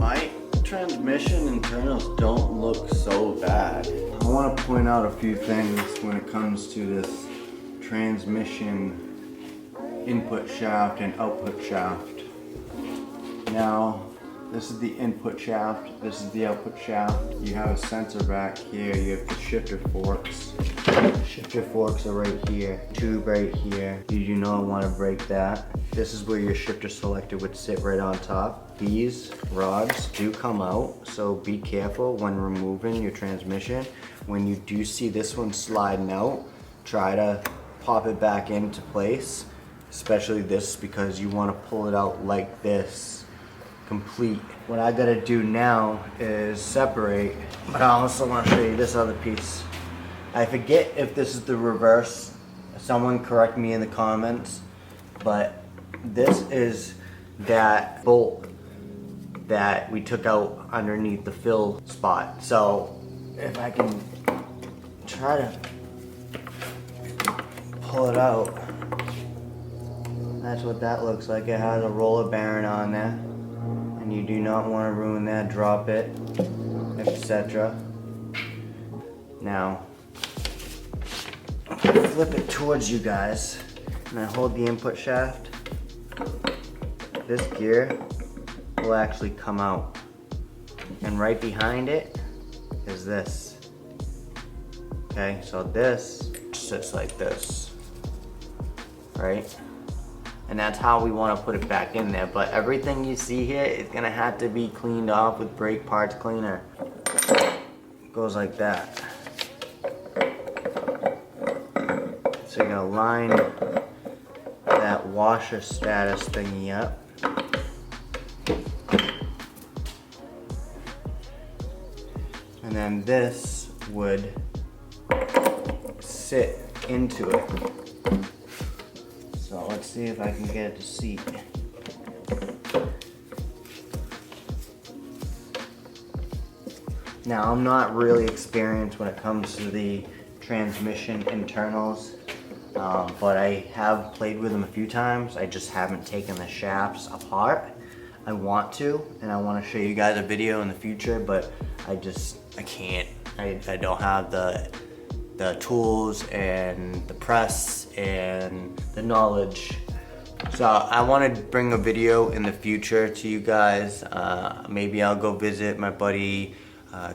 my transmission internals don't look so bad. I want to point out a few things when it comes to this transmission input shaft and output shaft. Now, this is the input shaft, this is the output shaft. You have a sensor back here, you have the shifter forks. Shifter forks are right here, tube right here. You do not want to break that. This is where your shifter selector would sit right on top. These rods do come out, so be careful when removing your transmission. When you do see this one sliding out, try to pop it back into place, especially this, because you want to pull it out like this, complete. What I gotta do now is separate, but I also want to show you this other piece. I forget if this is the reverse. Someone correct me in the comments, but this is that bolt that we took out underneath the fill spot. So if I can try to pull it out, that's what that looks like. It has a roller bearing on there, and you do not want to ruin that, drop it, etc. Now, flip it towards you guys, and I hold the input shaft. This gear will actually come out, and right behind it is this. Okay, so this sits like this, right? And that's how we want to put it back in there. But everything you see here is gonna have to be cleaned off with brake parts cleaner. It goes like that. So you're gonna line that washer status thingy up. And then this would sit into it. So let's see if I can get it to seat. Now, I'm not really experienced when it comes to the transmission internals, but I have played with them a few times. I just haven't taken the shafts apart. I want to, and I want to show you guys a video in the future, but I can't. I don't have the tools and the press and the knowledge. So I want to bring a video in the future to you guys. Maybe I'll go visit my buddy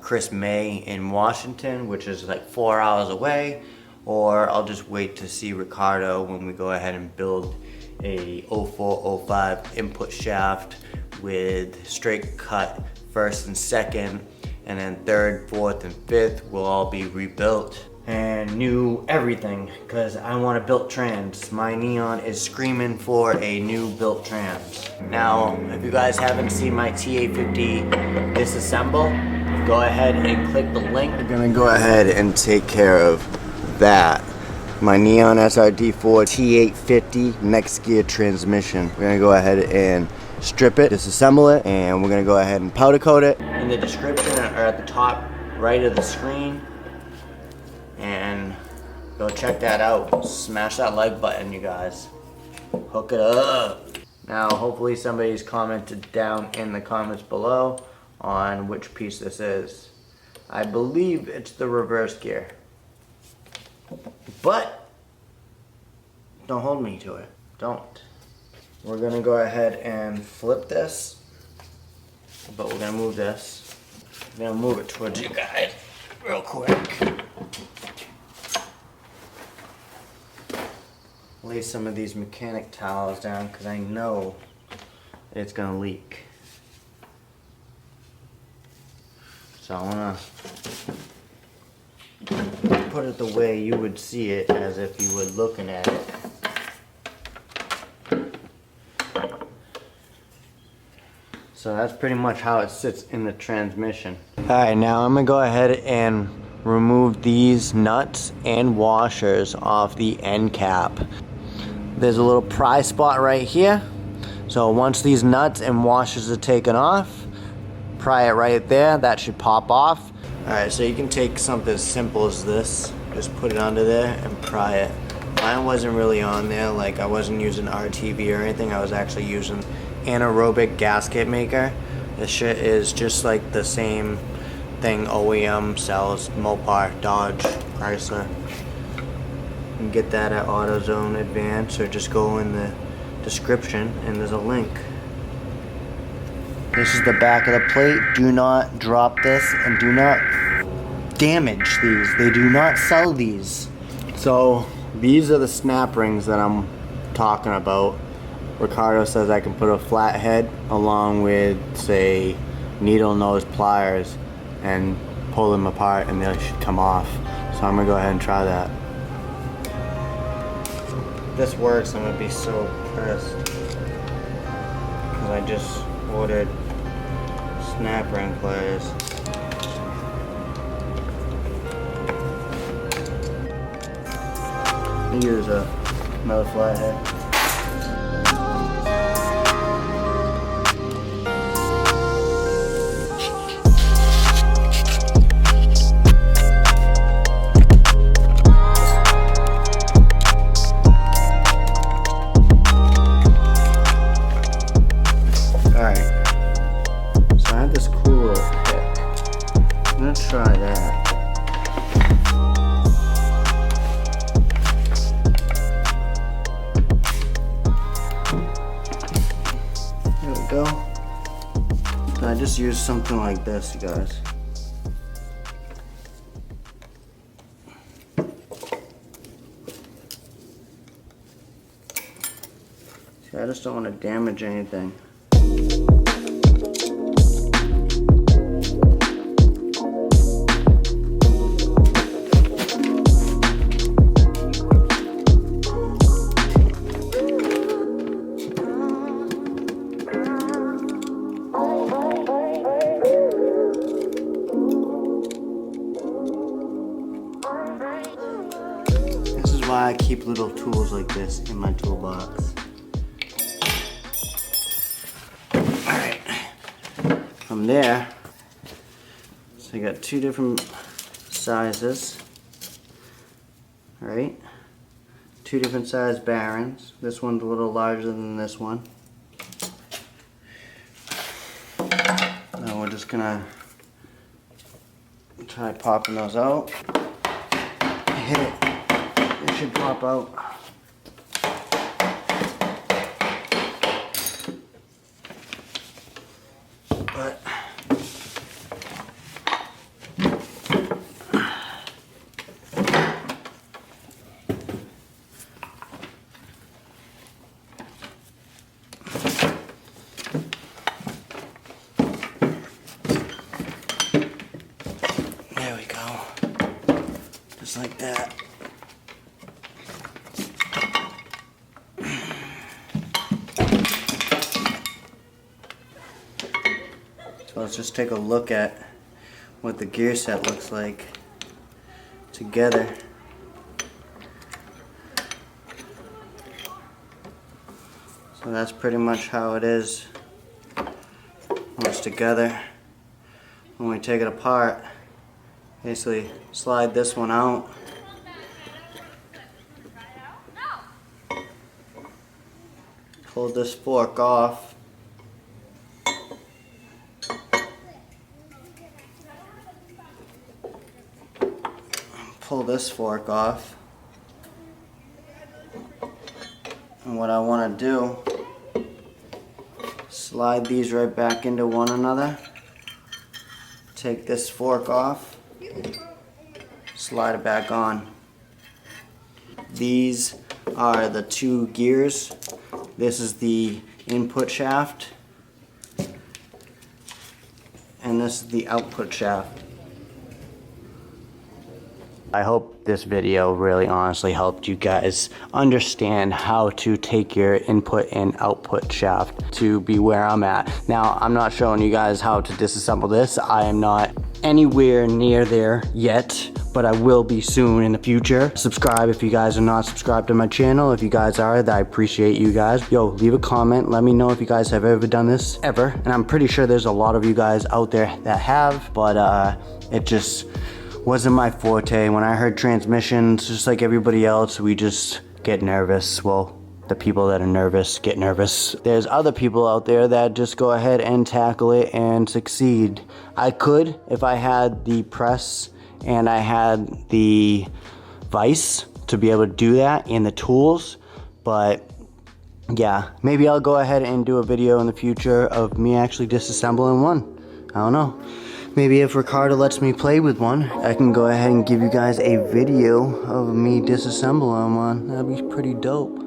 Chris May in Washington, which is like 4 hours away, or I'll just wait to see Ricardo when we go ahead and build a 0405 input shaft with straight cut first and second, and then third, fourth, and fifth will all be rebuilt and new everything, because I want a built trans. My Neon is screaming for a new built trans. Now, if you guys haven't seen my T850 Disassemble, go ahead and click the link. We're gonna go ahead and take care of that. My Neon SRT4 T850 next gear transmission. We're gonna go ahead and strip it, disassemble it, and we're gonna go ahead and powder coat it. In the description or at the top right of the screen, and go check that out. Smash that like button, you guys. Hook it up. Now, hopefully somebody's commented down in the comments below on which piece this is. I believe it's the reverse gear, but don't hold me to it. Don't. We're gonna go ahead and flip this, but we're gonna move this. I'm gonna move it towards you guys real quick. Lay some of these mechanic towels down because I know it's gonna leak. So I wanna put it the way you would see it, as if you were looking at it. So that's pretty much how it sits in the transmission. Alright, now I'm gonna go ahead and remove these nuts and washers off the end cap. There's a little pry spot right here. So once these nuts and washers are taken off, pry it right there. That should pop off. Alright, so you can take something as simple as this. Just put it under there and pry it. Mine wasn't really on there, like I wasn't using RTV or anything. I was actually using anaerobic gasket maker. This shit is just like the same thing OEM sells, Mopar, Dodge, Chrysler. You can get that at AutoZone Advance, or just go in the description and there's a link. This is the back of the plate. Do not drop this and do not damage these. They do not sell these. So these are the snap rings that I'm talking about. Ricardo says I can put a flathead along with, say, needle nose pliers and pull them apart and they should come off. So I'm gonna go ahead and try that. If this works, I'm gonna be so pissed, because I just ordered snap ring pliers. Use another flathead. Try that. There we go. I just used something like this, you guys. See, I just don't want to damage anything. Why I keep little tools like this in my toolbox. Alright, from there, so I got two different sizes, alright, two different size bearings. This one's a little larger than this one. Now we're just gonna try popping those out. Hit it. It should pop out. But there we go. Just like that. So let's just take a look at what the gear set looks like together. So that's pretty much how it is when it's together. When we take it apart, basically slide this one out. Pull this fork off. Pull this fork off. And what I want to do, slide these right back into one another. Take this fork off, slide it back on. These are the two gears. This is the input shaft, and this is the output shaft. I hope this video really honestly helped you guys understand how to take your input and output shaft to be where I'm at. Now, I'm not showing you guys how to disassemble this. I am not anywhere near there yet, but I will be soon in the future. Subscribe if you guys are not subscribed to my channel. If you guys are, I appreciate you guys. Yo, leave a comment. Let me know if you guys have ever done this, ever. And I'm pretty sure there's a lot of you guys out there that have, but it just wasn't my forte. When I heard transmissions, just like everybody else, we just get nervous. Well, the people that are nervous get nervous. There's other people out there that just go ahead and tackle it and succeed. I could if I had the press and I had the vise to be able to do that and the tools, but yeah, maybe I'll go ahead and do a video in the future of me actually disassembling one. I don't know. Maybe if Ricardo lets me play with one, I can go ahead and give you guys a video of me disassembling one. That'd be pretty dope.